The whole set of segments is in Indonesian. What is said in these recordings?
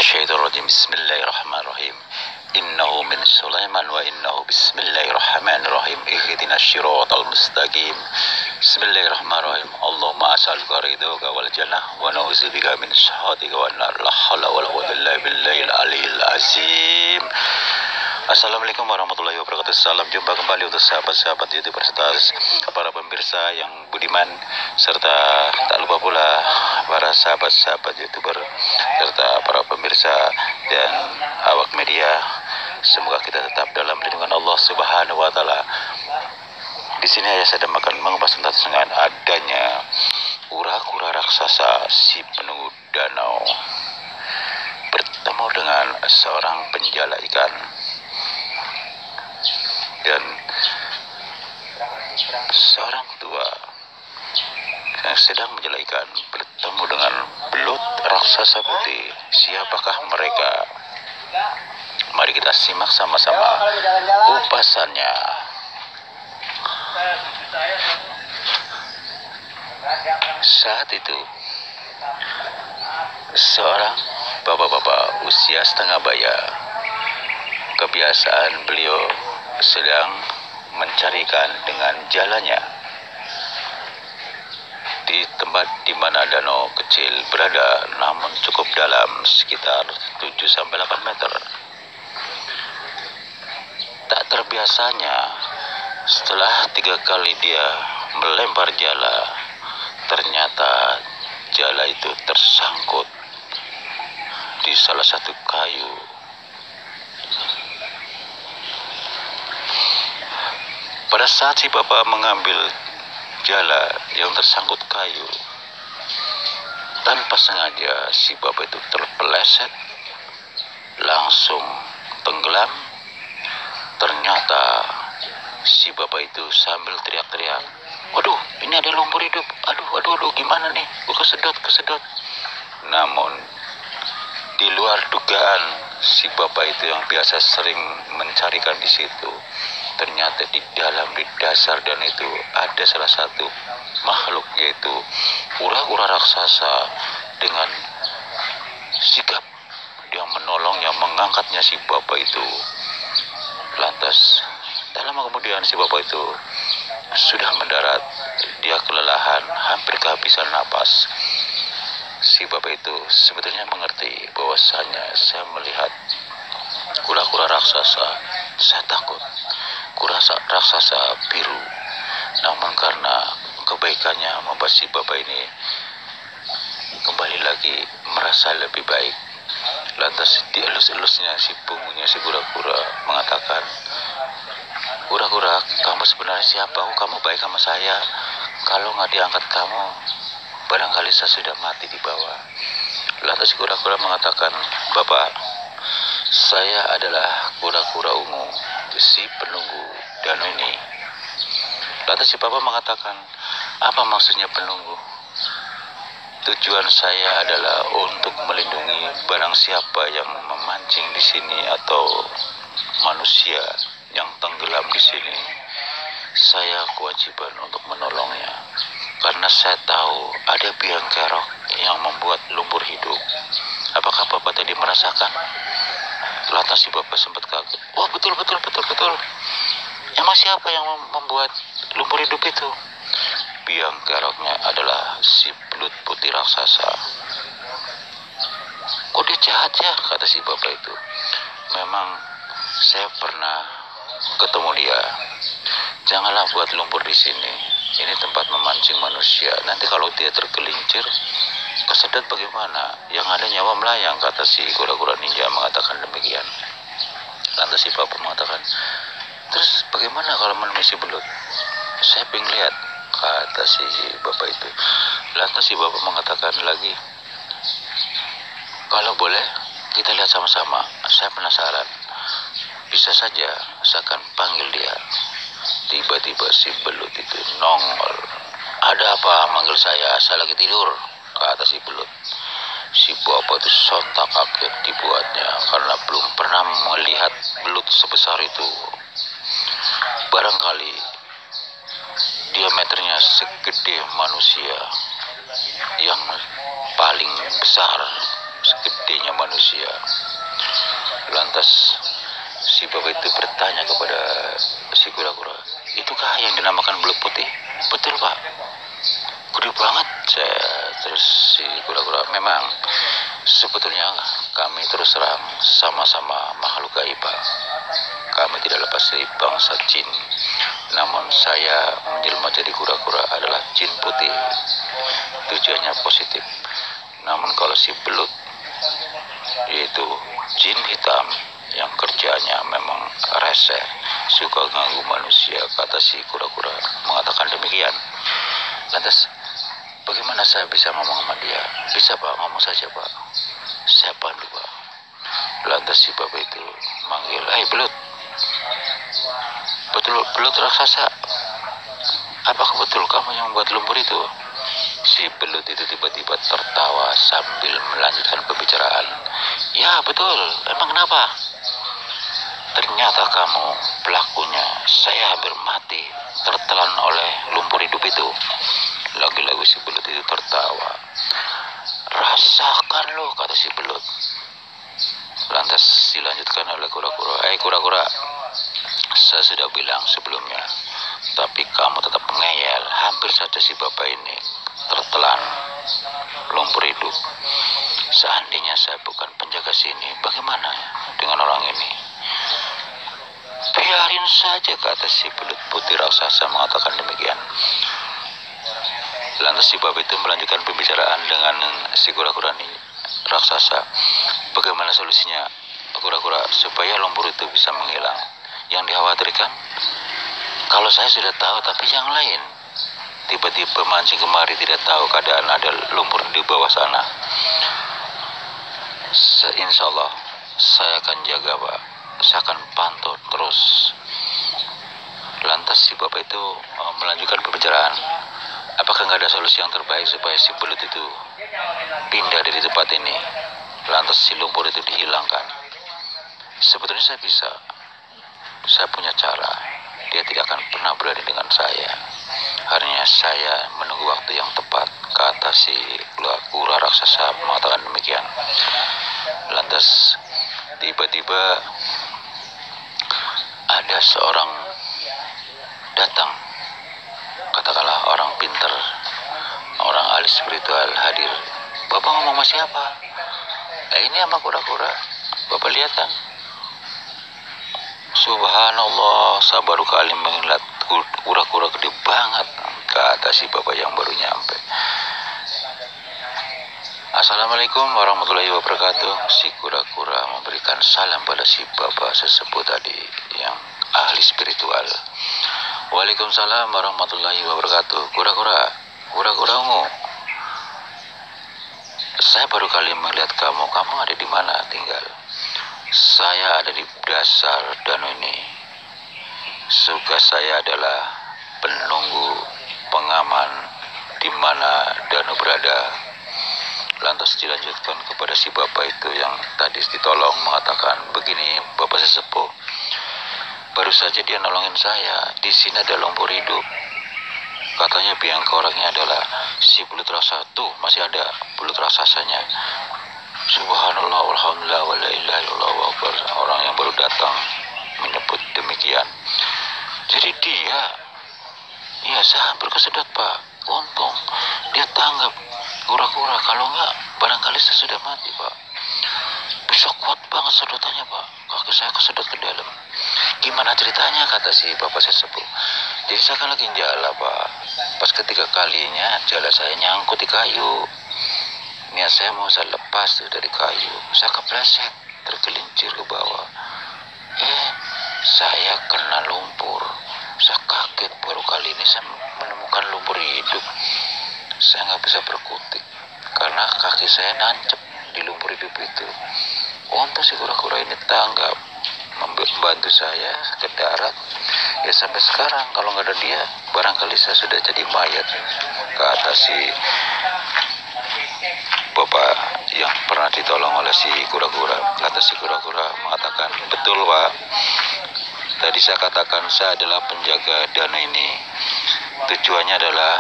minasyaitonirrajim. Bismillahirrahmanirrahim. Innahu min Sulaiman wa innahu bismillahirrahmanirrahim. Ihdinas syiratal mustaqim. Bismillahirrahmanirrahim. Allahumma as'aluka ridhoka wal jannah wa na'udzubika min sakhatika wan nar. La haula wala quwwata illa billahil aliyil azim. Assalamualaikum warahmatullahi wabarakatuh. Salam jumpa kembali untuk sahabat-sahabat YouTuber serta para pemirsa yang budiman, serta tak lupa pula para sahabat-sahabat YouTuber serta para pemirsa dan awak media. Semoga kita tetap dalam lindungan Allah Subhanahu wa taala. Di sini saya sedang akan mengupas tentang adanya kura-kura raksasa si penunggu danau bertemu dengan seorang penjala ikan, dan seorang tua yang sedang menjala ikan bertemu dengan belut raksasa putih. Siapakah mereka? Mari kita simak sama-sama kupasannya. Saat itu seorang bapak-bapak usia setengah baya, kebiasaan beliau sedang mencari ikan dengan jalannya di tempat di mana danau kecil berada, namun cukup dalam, sekitar 7-8 meter. Tak terbiasanya, setelah 3 kali dia melempar jala, ternyata jala itu tersangkut di salah satu kayu. Pada saat si bapak mengambil jala yang tersangkut kayu, tanpa sengaja si bapak itu terpeleset, langsung tenggelam. Ternyata si bapak itu sambil teriak-teriak, "Waduh, ini ada lumpur hidup, aduh, gimana nih, kesedot." Namun di luar dugaan si bapak itu yang biasa sering mencarikan di situ, ternyata di dasar dan itu ada salah satu makhluk, yaitu kura-kura raksasa, dengan sigap yang menolong, yang mengangkatnya si bapak itu. Lantas tak lama kemudian si bapak itu sudah mendarat. Dia kelelahan, hampir kehabisan napas. Si bapak itu sebetulnya mengerti bahwasanya saya melihat kura-kura raksasa, saya takut. Raksasa biru, namun karena kebaikannya membuat si bapak ini kembali lagi merasa lebih baik. Lantas dielus-elusnya si punggungnya si kura-kura, mengatakan, "Kura-kura, kamu sebenarnya siapa? Kamu baik sama saya. Kalau nggak diangkat kamu, barangkali saya sudah mati di bawah." Lantas si kura-kura mengatakan, "Bapak, saya adalah kura-kura ungu, si penunggu danau ini." Lantas si bapak mengatakan, "Apa maksudnya penunggu?" "Tujuan saya adalah untuk melindungi barang siapa yang memancing di sini atau manusia yang tenggelam di sini. Saya kewajiban untuk menolongnya karena saya tahu ada biang kerok yang membuat lumpur hidup. Apakah bapak tadi merasakan?" Lantas si bapak sempat kaget. "Wah, betul. Emang siapa yang membuat lumpur hidup itu?" "Biang keroknya adalah si belut putih raksasa." "Kok dia jahat ya?" kata si bapak itu. "Memang saya pernah ketemu dia. Janganlah buat lumpur di sini. Ini tempat memancing manusia. Nanti kalau dia tergelincir, kesedot bagaimana? Yang ada nyawa melayang," kata si kura-kura ninja mengatakan demikian. Lantas si bapak mengatakan, "Terus bagaimana kalau menemui si belut? Saya pengen lihat," kata si bapak itu. Lantas si bapak mengatakan lagi, "Kalau boleh, kita lihat sama-sama. Saya penasaran. Bisa saja saya akan panggil dia." Tiba-tiba si belut itu nongol. "Ada apa manggil saya? Saya lagi tidur," kata si belut. Si bapak itu sontak kaget dibuatnya karena belum pernah melihat belut sebesar itu. Barangkali diameternya segede manusia yang paling besar gedenya manusia. Lantas si bapak itu bertanya kepada si kura-kura, itukah yang dinamakan belut putih? Betul pak, gede banget. Terus si kura-kura, memang sebetulnya kami terus terang sama-sama makhluk gaib pak. Kami tidak lepas dari bangsa jin. Namun saya menjelma jadi kura-kura adalah jin putih. Tujuannya positif. Namun kalau si belut, yaitu jin hitam yang kerjanya memang rese, suka ganggu manusia, kata si kura-kura mengatakan demikian. Lantas bagaimana saya bisa ngomong sama dia? Bisa pak, ngomong saja pak, saya pandu pak. Lantas si bapak itu manggil, belut, belut raksasa, apakah betul kamu yang membuat lumpur itu? Si belut itu tiba-tiba tertawa sambil melanjutkan pembicaraan. Ya betul, emang kenapa? Ternyata kamu pelakunya. Saya hampir mati tertelan oleh lumpur hidup itu. Lagi-lagi si belut itu tertawa. Rasakan lo, kata si belut. Lantas dilanjutkan oleh kura-kura. Kura-kura, saya sudah bilang sebelumnya, tapi kamu tetap ngeyel. Hampir saja si bapak ini tertelan lumpur hidup. Seandainya saya bukan penjaga sini, bagaimana dengan orang ini? Biarin saja, kata si belut putih raksasa mengatakan demikian. Lantas si bapak itu melanjutkan pembicaraan dengan si kura-kura ini raksasa. Bagaimana solusinya kura-kura supaya lumpur itu bisa menghilang? Yang dikhawatirkan, kalau saya sudah tahu tapi yang lain tiba-tiba mancing kemari tidak tahu keadaan ada lumpur di bawah sana. Insya Allah saya akan jaga pak, saya akan pantau terus. Lantas si bapak itu melanjutkan pembicaraan. Apakah nggak ada solusi yang terbaik supaya si belut itu pindah dari tempat ini? Lantas si lumpur itu dihilangkan. Sebetulnya saya bisa, saya punya cara. Dia tidak akan pernah berani dengan saya. Hanya saya menunggu waktu yang tepat, kata si kura raksasa mengatakan demikian. Lantas tiba-tiba ada seorang datang, katakanlah orang pintar, orang ahli spiritual hadir. Bapak ngomong sama siapa? Ini sama kura-kura. Bapak lihat kan? Subhanallah, saya baru kali melihat kura-kura gede banget, kata si bapak yang baru nyampe. Assalamualaikum warahmatullahi wabarakatuh. Si kura-kura memberikan salam pada si bapak tersebut tadi yang ahli spiritual. Waalaikumsalam warahmatullahi wabarakatuh. Kura-kura ungu, saya baru kali melihat kamu. Kamu ada di mana tinggal? Saya ada di dasar danau ini. Tugas saya adalah penunggu, pengaman di mana danau berada. Lantas dilanjutkan kepada si bapak itu yang tadi ditolong mengatakan begini, bapak sesepuh, baru saja dia nolongin saya. Di sini ada lumpur hidup. Katanya biang orangnya adalah si belut raksasa. Tuh masih ada belut raksasanya. Subhanallah, walhamdulillah, wa la ilaha illallah wa akbar. Orang yang baru datang menyebut demikian. Jadi dia, ya saya hampir kesedot pak. Untung dia tanggap kura-kura, kalau enggak barangkali saya sudah mati pak. Bisa kuat banget sedotannya pak, kaki saya kesedot ke dalam. Gimana ceritanya, kata si bapak sesepuh. Jadi saya kan lagi jala pak. Pas ketiga kalinya jala saya nyangkut di kayu. Niat saya mau saya lepas tuh dari kayu, saya kepleset, tergelincir ke bawah. Saya kena lumpur. Saya kaget, baru kali ini saya menemukan lumpur hidup. Saya nggak bisa berkutik karena kaki saya nancep di lumpur hidup itu. Untung si kura-kura ini tanggap, membantu saya ke darat. Ya sampai sekarang kalau nggak ada dia, barangkali saya sudah jadi mayat, kata si bapak yang pernah ditolong oleh si kura-kura. Kata si kura-kura mengatakan, betul pak, tadi saya katakan saya adalah penjaga danau ini. Tujuannya adalah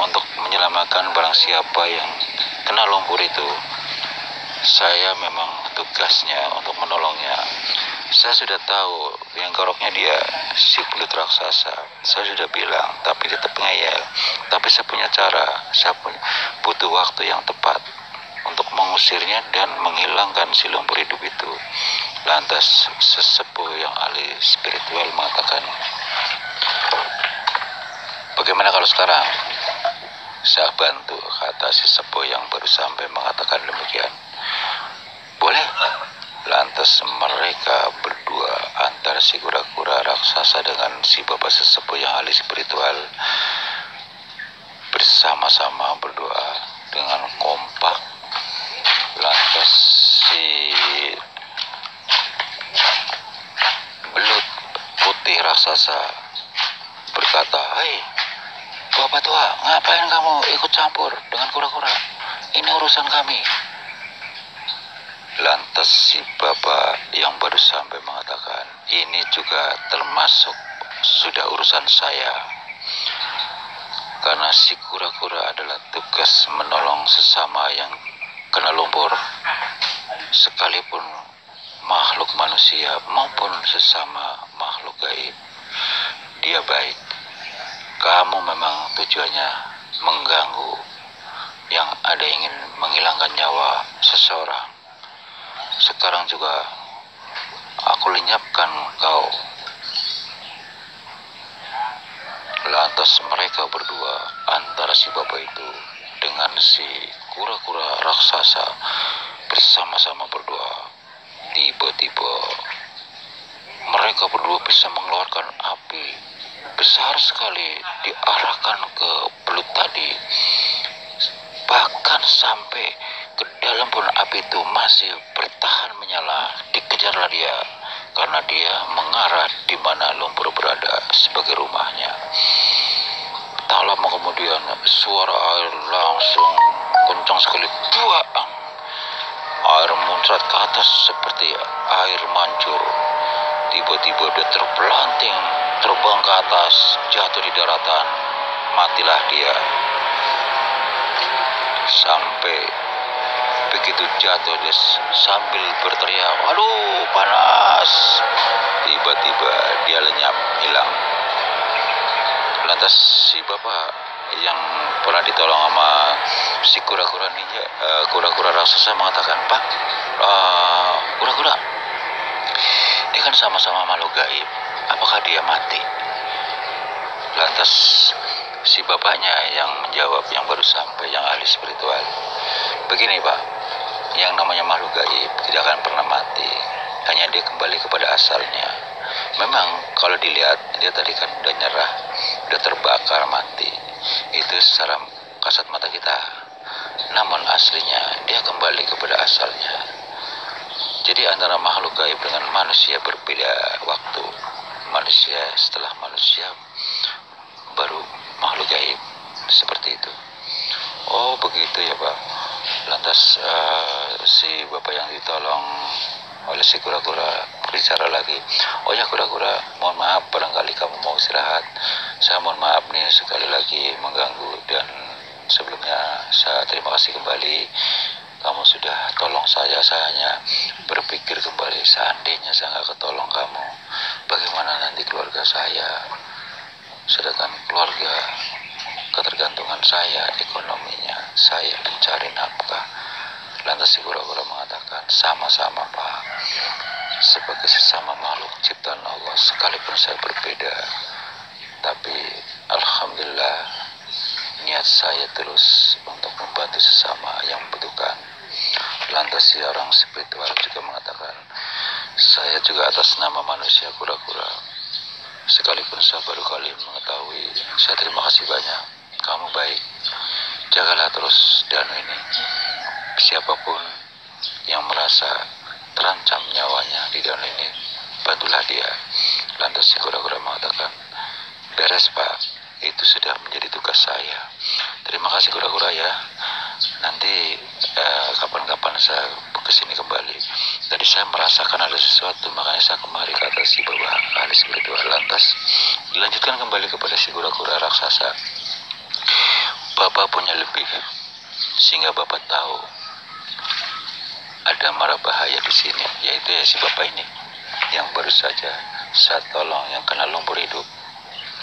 untuk menyelamatkan barang siapa yang kena lumpur itu. saya memang tugasnya untuk menolongnya. Saya sudah tahu yang keroknya dia si pelut raksasa. Saya sudah bilang, tapi tetap ngeyel. Tapi saya punya cara, butuh waktu yang tepat untuk mengusirnya dan menghilangkan si lumpur hidup itu. Lantas sesepuh yang ahli spiritual mengatakan, bagaimana kalau sekarang saya bantu, kata si sesepuh yang baru sampai mengatakan demikian. Boleh. Lantas mereka berdua, antara si kura-kura raksasa dengan si bapak sesepuh yang ahli spiritual, bersama-sama berdoa dengan kompak. Lantas si belut putih raksasa berkata, "Hei, Bapak tua, ngapain kamu ikut campur dengan kura-kura? Ini urusan kami." Lantas si bapak yang baru sampai mengatakan, ini juga termasuk sudah urusan saya. Karena si kura-kura adalah tugas menolong sesama yang kena lumpur, sekalipun makhluk manusia maupun sesama makhluk gaib. Dia baik. Kamu memang tujuannya mengganggu, yang ada ingin menghilangkan nyawa seseorang. Sekarang juga aku lenyapkan kau. Lantas mereka berdua, antara si bapak itu dengan si kura-kura raksasa, bersama-sama berdoa. Tiba-tiba mereka berdua bisa mengeluarkan api besar sekali, diarahkan ke belut tadi. Bahkan sampai ke dalam pun api itu masih bertahan menyala. Dikejarlah dia, karena dia mengarah di mana lumpur berada sebagai rumahnya. Tak lama kemudian suara air langsung kencang sekali, buang. Air muncrat ke atas seperti air mancur. Tiba-tiba dia terpelanting, terbang ke atas, jatuh di daratan. Matilah dia. Sampai begitu jatuh dia sambil berteriak, "Aduh, panas!" Tiba-tiba dia lenyap, hilang. Lantas si bapak yang pernah ditolong sama si kura-kura ninja, kura-kura raksasa mengatakan, "Pak, kura-kura, ini kan sama-sama makhluk gaib. Apakah dia mati?" Lantas si bapaknya yang menjawab, yang baru sampai, yang ahli spiritual, "Begini Pak, yang namanya makhluk gaib tidak akan pernah mati. Hanya dia kembali kepada asalnya. Memang kalau dilihat dia tadi kan udah nyerah, udah terbakar mati. Itu secara kasat mata kita. Namun aslinya dia kembali kepada asalnya. Jadi antara makhluk gaib dengan manusia berbeda waktu. Manusia setelah manusia baru makhluk gaib, seperti itu." "Oh begitu ya Pak." Lantas si bapak yang ditolong oleh si kura-kura berbicara lagi, "Oh ya kura-kura, mohon maaf barangkali kamu mau istirahat. Saya mohon maaf nih sekali lagi mengganggu, dan sebelumnya saya terima kasih kembali. Kamu sudah tolong saya hanya berpikir kembali, seandainya saya nggak ketolong kamu, bagaimana nanti keluarga saya? Sedangkan keluarga ketergantungan saya, ekonominya, saya mencari nafkah." Lantas si kura-kura mengatakan, "Sama-sama Pak, sebagai sesama makhluk ciptaan Allah, sekalipun saya berbeda, tapi alhamdulillah niat saya terus untuk membantu sesama yang membutuhkan." Lantas si orang spiritual juga mengatakan, "Saya juga atas nama manusia kura-kura, sekalipun saya baru kali mengetahui, saya terima kasih banyak. Kamu baik, jagalah terus danau ini. Siapapun yang merasa terancam nyawanya di danau ini, bantulah dia." Lantas si kura-kura mengatakan, "Beres Pak, itu sudah menjadi tugas saya. Terima kasih kura-kura ya. Nanti kapan-kapan saya kesini kembali. Tadi saya merasakan ada sesuatu, makanya saya kemari," kata si bapak ahli spiritual. Lantas dilanjutkan kembali kepada si kura-kura raksasa. "Bapak punya lebih, sehingga Bapak tahu ada mara bahaya di sini, yaitu ya si bapak ini yang baru saja saya tolong yang kena lumpur hidup.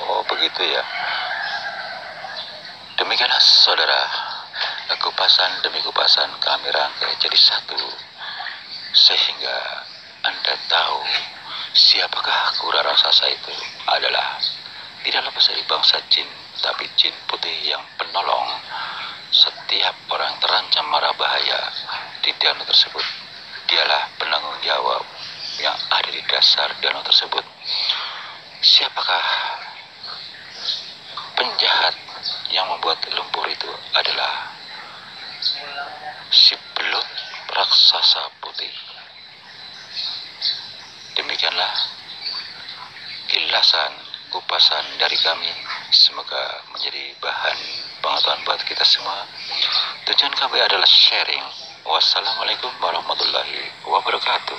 Oh begitu ya. Demikianlah saudara, kupasan demi kupasan kami rangkai jadi satu, sehingga Anda tahu siapakah kura raksasa itu adalah tidak lepas dari bangsa jin, tapi jin putih yang penolong setiap orang terancam mara bahaya di danau tersebut. Dialah penanggung jawab yang ada di dasar danau tersebut. Siapakah penjahat yang membuat lumpur itu adalah si belut raksasa putih. Demikianlah kilasan kupasan dari kami, semoga menjadi bahan pengetahuan buat kita semua. Tujuan kami adalah sharing. Wassalamualaikum warahmatullahi wabarakatuh.